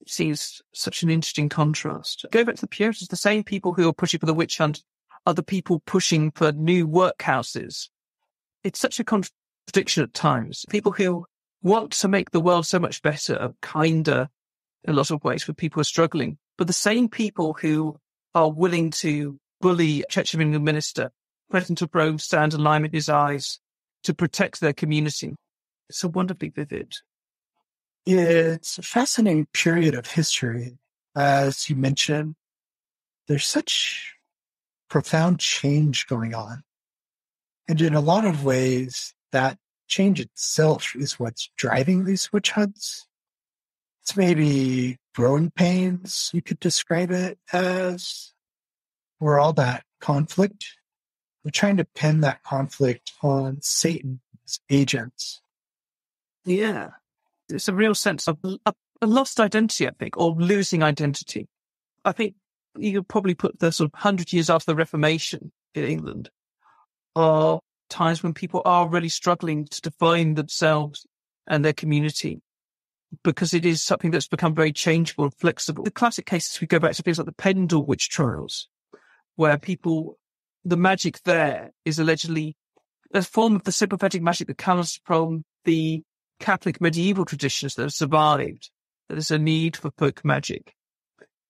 It seems such an interesting contrast. Go back to the Puritans, the same people who are pushing for the witch hunt are the people pushing for new workhouses. It's such a contradiction at times. People who want to make the world so much better, kinder in a lot of ways for people who are struggling, but the same people who are willing to bully a Church of England minister, threaten to throw sand and lime in his eyes to protect their community. It's so wonderfully vivid. It's a fascinating period of history. As you mentioned, there's such profound change going on. And in a lot of ways, that change itself is what's driving these witch hunts. It's maybe growing pains, you could describe it as, or all that conflict. We're trying to pin that conflict on Satan's agents. Yeah. It's a real sense of a lost identity, I think, or losing identity. I think you could probably put the sort of 100 years after the Reformation in England, or times when people are really struggling to define themselves and their community, because it is something that's become very changeable and flexible. The classic cases, we go back to things like the Pendle witch trials, where the magic there is allegedly a form of the sympathetic magic that comes from the Catholic medieval traditions that have survived. That there's a need for folk magic.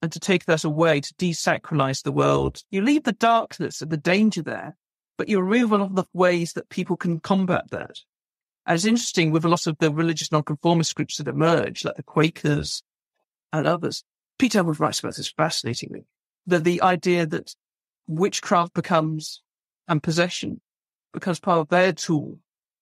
And to take that away, to desacralize the world, you leave the darkness and the danger there, but you remove a lot of the ways that people can combat that. And it's interesting with a lot of the religious nonconformist groups that emerge, like the Quakers and others. Peter Elwood writes about this fascinatingly, that the idea that witchcraft becomes, and possession, becomes part of their tool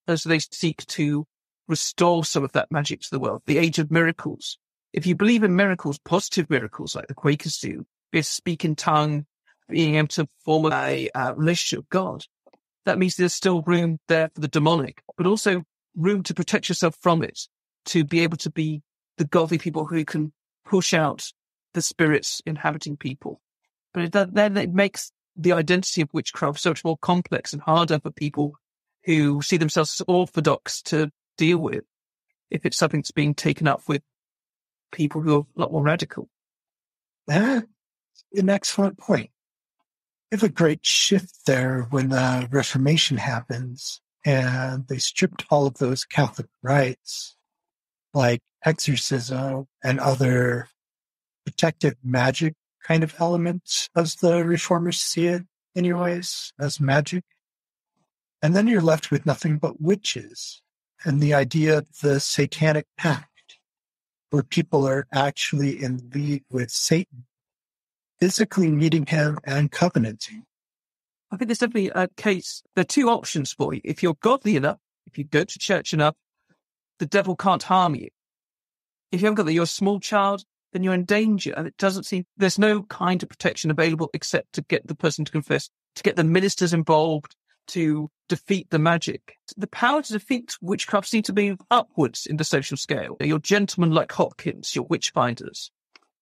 as they seek to restore some of that magic to the world. The age of miracles. If you believe in miracles, positive miracles like the Quakers do, be able to speak in tongue, being able to form a relationship with God, that means there's still room there for the demonic, but also room to protect yourself from it, to be able to be the godly people who can push out the spirits inhabiting people. But then it makes the identity of witchcraft so much more complex and harder for people who see themselves as orthodox to deal with, if it's something that's being taken up with people who are a lot more radical. That's an excellent point. We have a great shift there when the Reformation happens and they stripped all of those Catholic rites, like exorcism and other protective magic kind of elements, as the Reformers see it anyways, as magic. And then you're left with nothing but witches and the idea of the satanic pact, where people are actually in league with Satan, physically meeting him and covenanting. I think there's definitely a case. There are two options for you. If you're godly enough, if you go to church enough, the devil can't harm you. If you haven't got that, you're a small child, then you're in danger. And it doesn't seem, there's no kind of protection available except to get the person to confess, to get the ministers involved, to defeat the magic. The power to defeat witchcraft seems to be upwards in the social scale. Your gentlemen like Hopkins, your witch finders,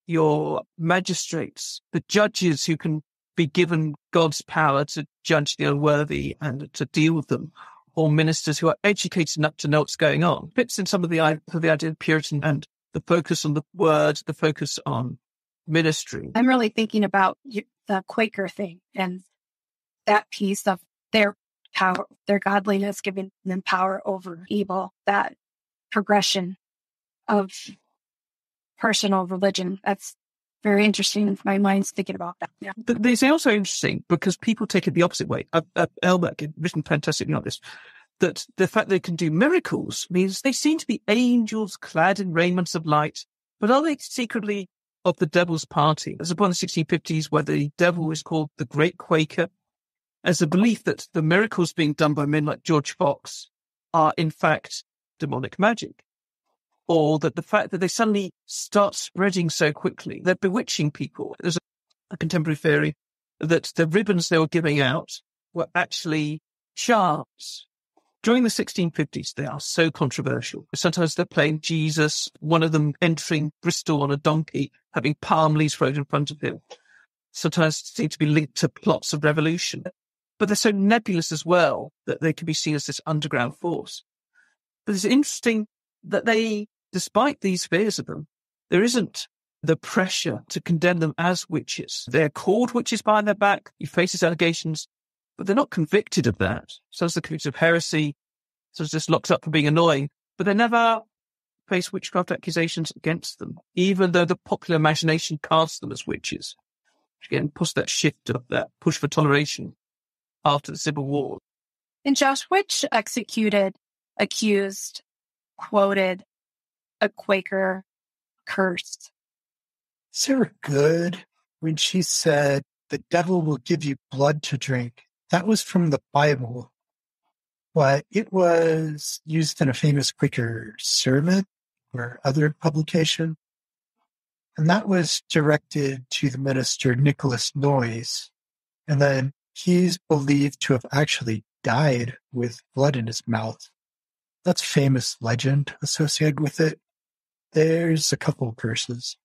your magistrates, the judges who can be given God's power to judge the unworthy and to deal with them, or ministers who are educated enough to know what's going on. Fits in some of the idea of Puritan and the focus on the word, the focus on ministry. I'm really thinking about the Quaker thing and that piece of their power, their godliness, giving them power over evil, that progression of personal religion. That's very interesting. My mind's thinking about that. Yeah. But it's also interesting because people take it the opposite way. Elbeck had written fantastically on this, that the fact they can do miracles means they seem to be angels clad in raiments of light, but are they secretly of the devil's party? There's a point in the 1650s where the devil is called the Great Quaker, as a belief that the miracles being done by men like George Fox are in fact demonic magic. Or that the fact that they suddenly start spreading so quickly, they're bewitching people. There's a contemporary theory that the ribbons they were giving out were actually charms. During the 1650s, they are so controversial. Sometimes they're playing Jesus, one of them entering Bristol on a donkey, having palm leaves thrown in front of him. Sometimes seem to be linked to plots of revolution. But they're so nebulous as well that they can be seen as this underground force. But it's interesting that they, despite these fears of them, there isn't the pressure to condemn them as witches. They're called witches behind their back. You face these allegations, but they're not convicted of that. So as they're convicted of heresy, so it's just locked up for being annoying, but they never face witchcraft accusations against them, even though the popular imagination casts them as witches. Again, push that shift of that push for toleration after the Civil War. And Josh, which executed, accused, quoted a Quaker curse? Sarah Good, when she said, "The devil will give you blood to drink," that was from the Bible, but it was used in a famous Quaker sermon or other publication. And that was directed to the minister Nicholas Noyes. And then he's believed to have actually died with blood in his mouth. That's a famous legend associated with it. There's a couple of curses.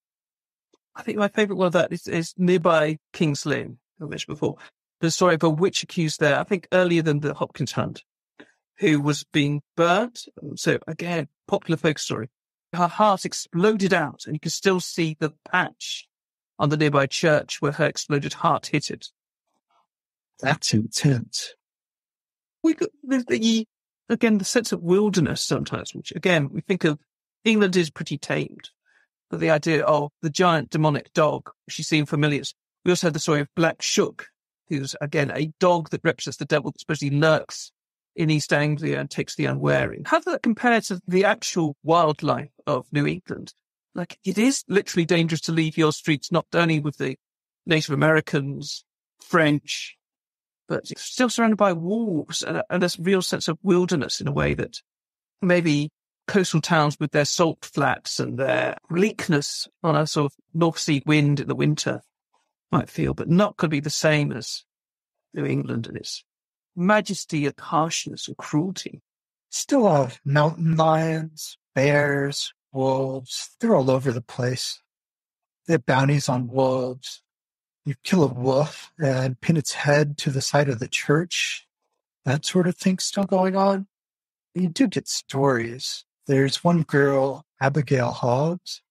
I think my favourite one of that is nearby King's Lynn, I mentioned before. the story of a witch accused there, I think earlier than the Hopkins hunt, who was being burnt. So again, popular folk story. Her heart exploded out, and you can still see the patch on the nearby church where her exploded heart hit it. That's intense. We got again, the sense of wilderness sometimes, which again, we think of England is pretty tamed. But the idea of the giant demonic dog, which you see in familiars. We also had the story of Black Shook, who's again a dog that represents the devil that supposedly lurks in East Anglia and takes the unwary. How does that compare to the actual wildlife of New England? Like, it is literally dangerous to leave your streets, not only with the Native Americans, French, but it's still surrounded by wolves and this real sense of wilderness in a way that maybe coastal towns with their salt flats and their bleakness on a sort of North Sea wind in the winter might feel, but not going to be the same as New England and its majesty and harshness and cruelty. Still have mountain lions, bears, wolves. They're all over the place. They have bounties on wolves. You kill a wolf and pin its head to the side of the church. That sort of thing's still going on. You do get stories. There's one girl, Abigail Hobbs,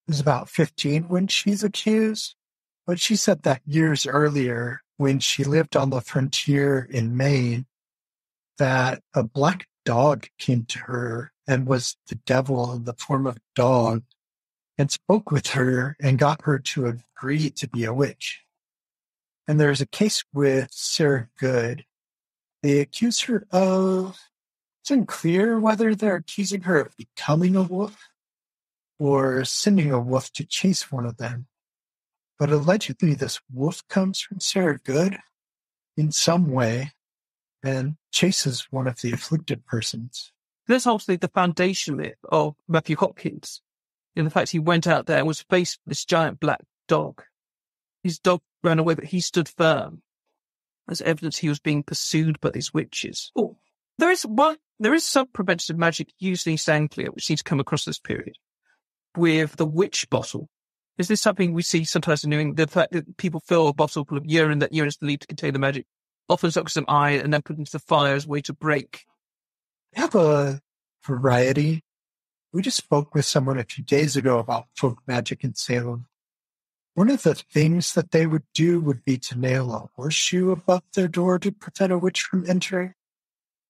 who's about 15 when she's accused. But she said that years earlier, when she lived on the frontier in Maine, that a black dog came to her and was the devil in the form of a dog and spoke with her and got her to agree to be a witch. And there's a case with Sarah Good. They accuse her of, it's unclear whether they're accusing her of becoming a wolf or sending a wolf to chase one of them. But allegedly this wolf comes from Sarah Good in some way and chases one of the afflicted persons. There's obviously the foundation myth of Matthew Hopkins, in the fact he went out there and was faced with this giant black dog. His dog ran away, but he stood firm as evidence he was being pursued by these witches. Oh, there is some preventative magic used in East Anglia, which seems to come across this period, with the witch bottle. Is this something we see sometimes in New England? The fact that people fill a bottle full of urine, that urine is believed to contain the magic, often soaks some iron and then put into the fire as a way to break. We have a variety. We just spoke with someone a few days ago about folk magic in Salem. One of the things that they would do would be to nail a horseshoe above their door to prevent a witch from entering.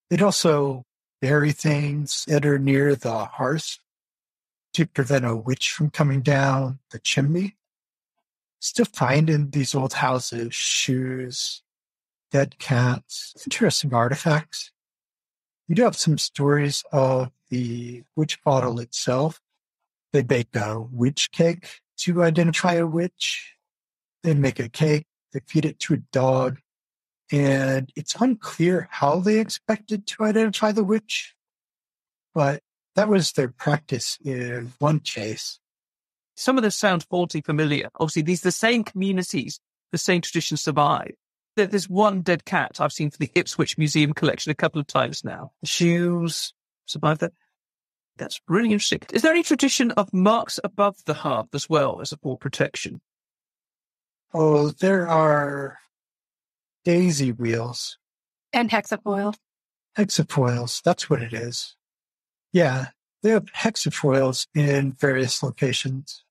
They'd also bury things that are near the hearth to prevent a witch from coming down the chimney. Still find in these old houses shoes, dead cats, interesting artifacts. We do have some stories of the witch bottle itself. They bake a witch cake to identify a witch. They make a cake, they feed it to a dog, and it's unclear how they expected to identify the witch, but that was their practice in one case. Some of this sounds faulty familiar. Obviously, these are the same communities, the same traditions survive. There's one dead cat I've seen for the Ipswich Museum collection a couple of times now. Shoes survive that. That's really interesting. Is there any tradition of marks above the hearth as well as a for protection? Oh, there are daisy wheels. And hexafoil. Hexafoils, that's what it is. Yeah, they have hexafoils in various locations.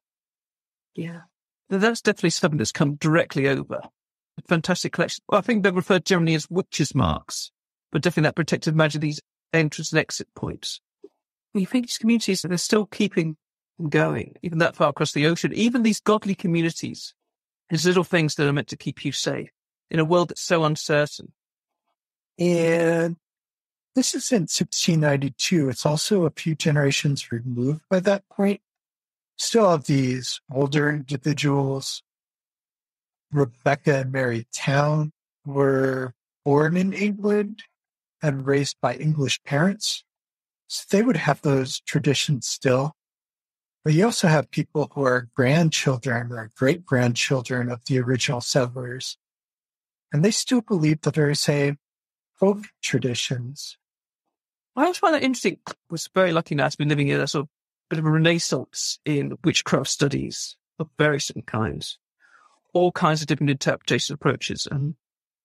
Yeah. That's definitely something that's come directly over. A fantastic collection. Well, I think they're referred generally as witches' marks, but definitely that protective magic, these entrance and exit points. You think these communities, they're still keeping going, even that far across the ocean, even these godly communities, these little things that are meant to keep you safe in a world that's so uncertain. And this is in 1692. It's also a few generations removed by that point. Still have these older individuals. Rebecca and Mary Town were born in England and raised by English parents. So they would have those traditions still. But you also have people who are grandchildren or great-grandchildren of the original settlers. And they still believe the very same folk traditions. I always find that interesting. I was very lucky now to be living in a sort of bit of a renaissance in witchcraft studies of various different kinds. All kinds of different interpretation approaches. And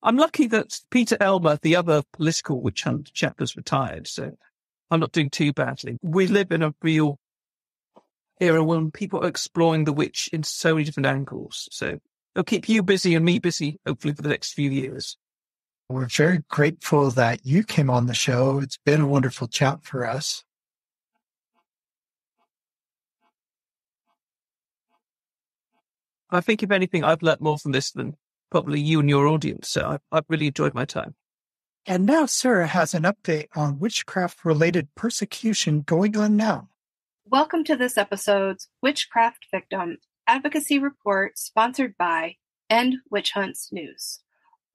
I'm lucky that Peter Elmer, the other political witch hunt chap, has retired, so I'm not doing too badly. We live in a real era when people are exploring the witch in so many different angles. So it'll keep you busy and me busy, hopefully, for the next few years. We're very grateful that you came on the show. It's been a wonderful chat for us. I think, if anything, I've learnt more from this than probably you and your audience. So I've really enjoyed my time. And now Sarah has an update on witchcraft-related persecution going on now. Welcome to this episode's Witchcraft Victim Advocacy Report, sponsored by End Witch Hunts News.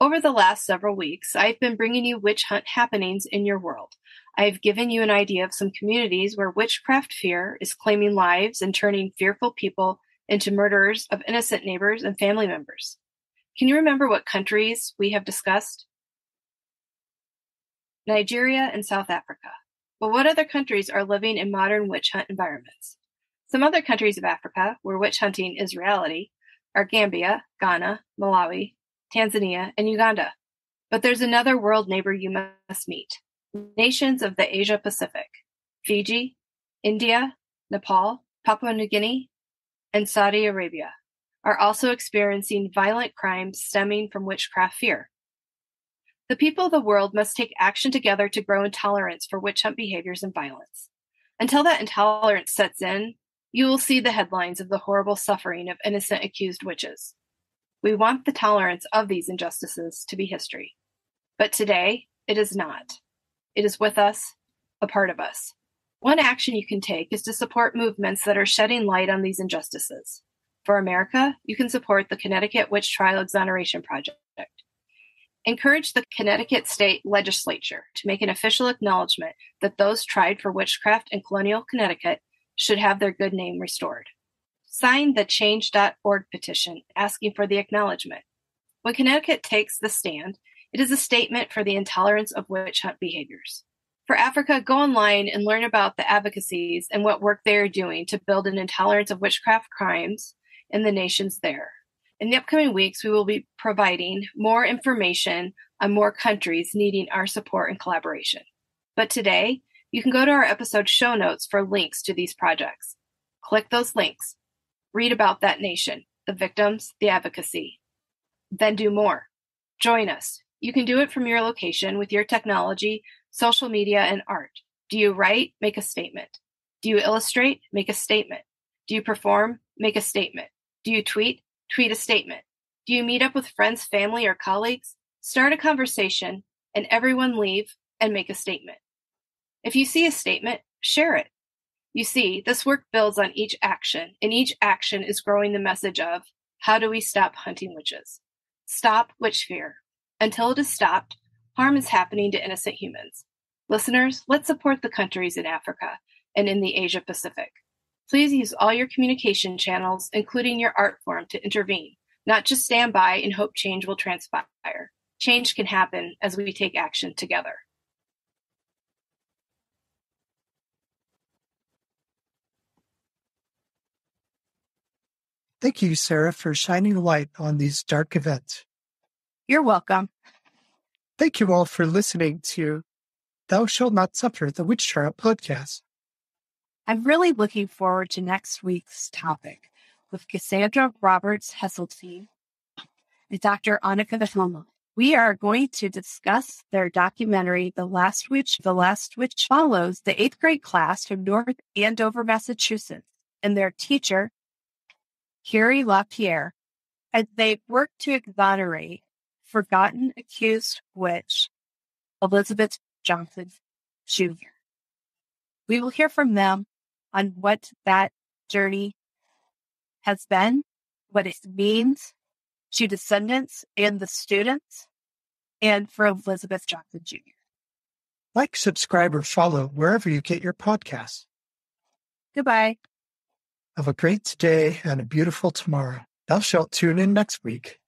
Over the last several weeks, I've been bringing you witch hunt happenings in your world. I've given you an idea of some communities where witchcraft fear is claiming lives and turning fearful people into murderers of innocent neighbors and family members. Can you remember what countries we have discussed? Nigeria and South Africa. But what other countries are living in modern witch hunt environments? Some other countries of Africa where witch hunting is reality are Gambia, Ghana, Malawi, Tanzania, and Uganda. But there's another world neighbor you must meet. Nations of the Asia Pacific, Fiji, India, Nepal, Papua New Guinea, and Saudi Arabia are also experiencing violent crimes stemming from witchcraft fear. The people of the world must take action together to grow intolerance for witch hunt behaviors and violence. Until that intolerance sets in, you will see the headlines of the horrible suffering of innocent accused witches. We want the tolerance of these injustices to be history. But today, it is not. It is with us, a part of us. One action you can take is to support movements that are shedding light on these injustices. For America, you can support the Connecticut Witch Trial Exoneration Project. Encourage the Connecticut State Legislature to make an official acknowledgement that those tried for witchcraft in colonial Connecticut should have their good name restored. Sign the change.org petition asking for the acknowledgement. When Connecticut takes the stand, it is a statement for the intolerance of witch hunt behaviors. For Africa, go online and learn about the advocacies and what work they are doing to build an intolerance of witchcraft crimes in the nations there. In the upcoming weeks, we will be providing more information on more countries needing our support and collaboration. But today, you can go to our episode show notes for links to these projects. Click those links. Read about that nation, the victims, the advocacy. Then do more. Join us. You can do it from your location with your technology, social media, and art. Do you write? Make a statement. Do you illustrate? Make a statement. Do you perform? Make a statement. Do you tweet? Tweet a statement. Do you meet up with friends, family, or colleagues? Start a conversation, and everyone leave and make a statement. If you see a statement, share it. You see, this work builds on each action, and each action is growing the message of, how do we stop hunting witches? Stop witch fear. Until it is stopped, harm is happening to innocent humans. Listeners, let's support the countries in Africa and in the Asia Pacific. Please use all your communication channels, including your art form, to intervene, not just stand by and hope change will transpire. Change can happen as we take action together. Thank you, Sarah, for shining light on these dark events. You're welcome. Thank you all for listening to Thou Shalt Not Suffer, the Witch Trial podcast. I'm really looking forward to next week's topic with Cassandra Roberts-Hesseltine and Dr. Annika Vahama. We are going to discuss their documentary, The Last Witch. The Last Witch follows the 8th grade class from North Andover, Massachusetts, and their teacher, Carrie LaPierre, as they work to exonerate forgotten accused witch, Elizabeth Johnson Jr. We will hear from them on what that journey has been, what it means to descendants and the students, and for Elizabeth Johnson Jr. Like, subscribe, or follow wherever you get your podcasts. Goodbye. Have a great day and a beautiful tomorrow. Thou shalt tune in next week.